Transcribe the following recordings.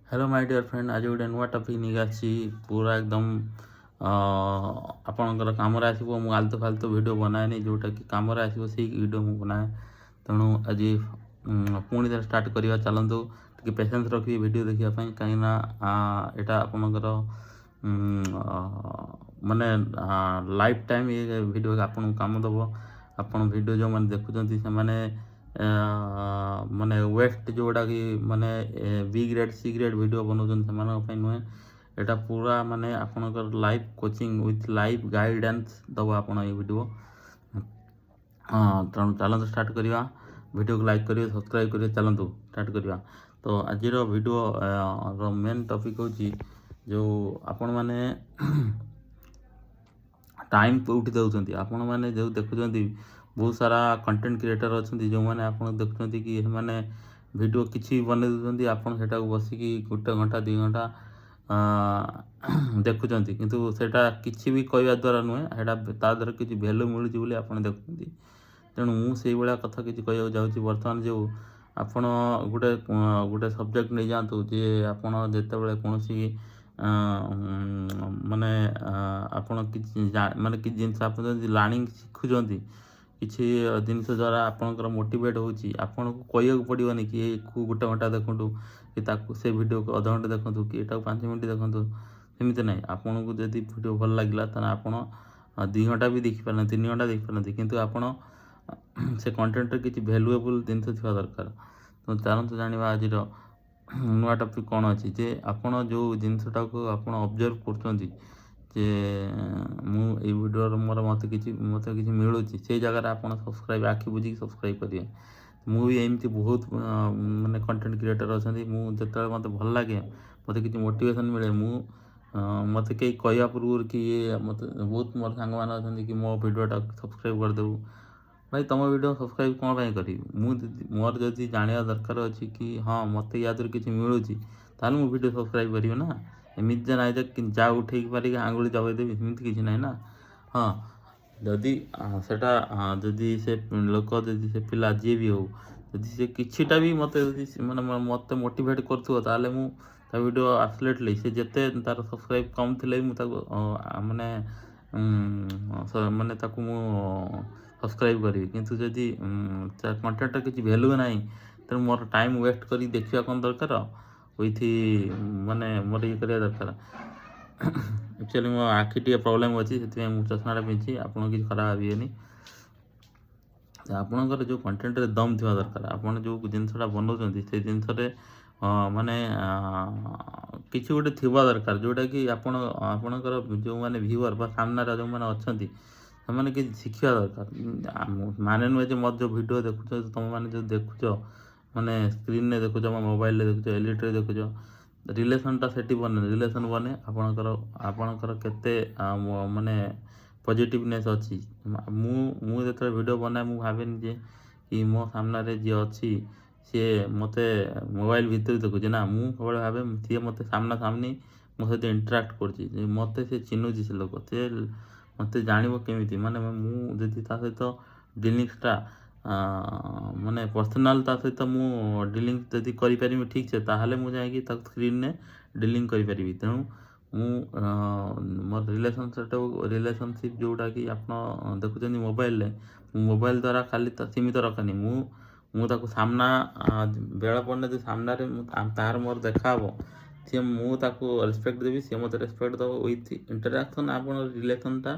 Hello my dear friend, आज गोटे नुआ टपिक नहीं आसी पूरा एकदम आपणकर कम आसो। मुझे आलतू फालतू वीडियो बनाए जोटा कि कम आसो से वीडियो मुझे बनाए। तेणु आज पुणी थे स्टार्ट करवा चलतु टे पेसेंस रखिए वीडियो देखापी कहीं यहाँ आपणकर माने लाइफ टाइम ये वीडियो आपन काम दब। आपन वीडियो जो मैंने देखुं से माने वेस्ट जोड़ा कि माने B grade C grade video बनाऊँ से नुहे। यहाँ पूरा माने आपनकर live coaching with live guidance दब आपन ये वीडियो। हाँ तेणु चलते स्टार्ट करवा। वीडियो को लाइक करिए, सब्सक्राइब करिए, चलतु स्टार्ट करवा। तो आज वीडियो मेन टॉपिक हूँ जो आपण मैंने टाइम उठी दौरान आपण मैंने जो देखुं बहुत सारा कंटेंट क्रिएटर अच्छा जो मैंने आप देखुं कि मैंने वीडियो किसी बन दूसरी आपड़ से बसिकी गोटे घंटा 2 घंटा देखुं किंतु सेटा किसी भी कहवा द्वारा नुहे द्वारा किसी भैल्यू मिलूँ आप देखुं। तेणु मुझे भाया कथा किसी कहूँ जाऊँगी बर्तमान जो आपण गोटे गोटे सब्जेक्ट नहीं जातु जे आप जिते कौन माने आपण माने कि जिन आप लर्निंग शिखुं किसी जिनस द्वारा आपंकर मोटिवेट होची आपन को कहू पड़ोनी कि गोटे घंटा देखूँ कि से वीडियो को अध घंटे देखूँ कि यहाँ 5 मिनट देखूँ। सेमती ना आपन को जब वीडियो भल लगे तो आप 2 घंटा भी देखिपार 3 घंटा देखिपार किंतु आपण से कंटेंट किसी भैल्युएबल जिनस थी दरकार। तो चलते जाना आज नुआ टॉपिक कौन अच्छी जे आपण जो जिनसटा को आप ऑब्जर्व कर मुझे वीडियो मोर मत कि मिलूँ से जगह आप सब्सक्राइब आखि बुझी सब्सक्राइब करेंगे। मुझे एमती बहुत माने कंटेंट क्रिएटर अच्छा मुझे मत भल लगे मत कि मोटिवेशन मिले मत कई कहवा पूर्व कि ये मत बहुत मोर सांग मैंने अच्छा कि मो वीडियोटा सब्सक्राइब करदेबू। भाई तुम वीडियो सब्सक्राइब कौन करी मोर जदि जाना दरकार अच्छी कि हाँ मत या किसी मिलूँ ताल मुझे वीडियो सब्सक्राइब करी ना। एमती ना जा उठे पारिक आंगुली दबाईदेवी एमती किसी ना। हाँ जदि सेटा जदि से लोक जदि से पिला जी भी हो जदि से किछिटा भी मत माने मत मोटिवेट कर वीडियो आब्सोल्युटली से जिते तार सब्सक्राइब कम थे माने माने सब्सक्राइब करी किंतु जदि कंटेंट किसी भैल्यू ना तो मोर टाइम वेस्ट कर देखा कौन दरकार विथ माने मोर ये करवा दरकार। एक्चुअली मो आखि टे प्रॉब्लम अच्छी से चश्मा पिंधि आप किसी खराब भावेनि। आपणकर जो कंटेंट दम थी दरकार आप जो जिनसा बनाऊँ से जिनस माने किसी गोटे थी दरकार जोटा कि आपणकर जो मैंने व्यूअर सामने जो मैंने अच्छा से कि शिखा दरकार माने नुहे मत जो वीडियो देखुच तुम मैंने जो देखुच माने स्क्रीन में देखुच मोबाइल देखुच एलईडी देखुच रिलेसनटा से बने रिलेसन बने आपणकर केते माने पॉजिटिवनेस अच्छी मुझे वीडियो बनाए मुझे भावे कि मो सामने जी अच्छी सी मत मोबाइल भीतर देखुचे ना मुझे भावे सी मत सामना सामनी मो सहित इंटराक्ट कर मत से चिन्हुची से लोक से मत जान केमी माने मुझे सहित डिलिंगसटा माने पर्सनाल सहित मु डिलिंग जदि करी ठीक से ताहले मुझे जाकि स्क्रीन ने डिलिंग करी। तेणु मोर रिलेशनशिप जोटा कि आप देखुं मोबाइल मोबाइल द्वारा खाली सीमित रखनी मुझे सामना बेल पड़ने जो सामने तार मोर देखा सी मुझे रेस्पेक्ट देवी सी मत रेस्पेक्ट दब विथ इंटराक्शन आप रिलेसनटा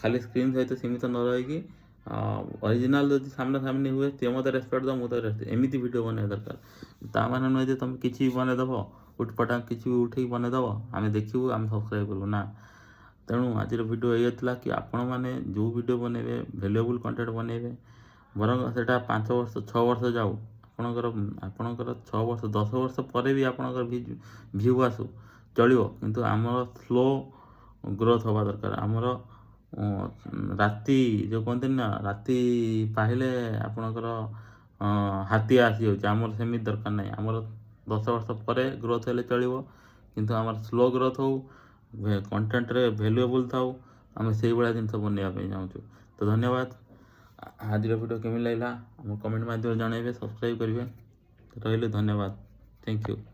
खाली स्क्रीन सहित सीमित न रही ओरिजिनल जो सामना सामनी हुए सी मत रेस्पेक्ट दब मुझे एमती वीडियो बना दरकार। ता माने नुहे तुम किसी बनईदेव उठपटा किसी भी उठे बनईदेव आम देखू आम सब्सक्राइब करूँ ना। तेणु आज वीडियो ये था कि आपण मैंने जो वीडियो बनइबे भैल्युएबल कंटेंट बनइबे बरं से 5 वर्ष 6 वर्ष जाऊ आपणकर 6 वर्ष 10 वर्ष पर भी आपणकर भ्यू आसू चलो किंतु आमर स्लो ग्रोथ हवा दरकार। आमर राति जो कहते ना राति पाहिले आपणकर हाथी आसी जाऊँ आमर सेमती दरकार ना आमर 10 वर्ष पर ग्रोथ हेले चलो किंतु आमर स्लो ग्रोथ हो कंटेंट रे भैल्युएबल था आम से भाया जिन बनवाई चाहूँ। तो धन्यवाद। आज वीडियो केमी लगा कमेंट माध्यम जनइबे सब्सक्राइब करेंगे। तो रही धन्यवाद। Thank you.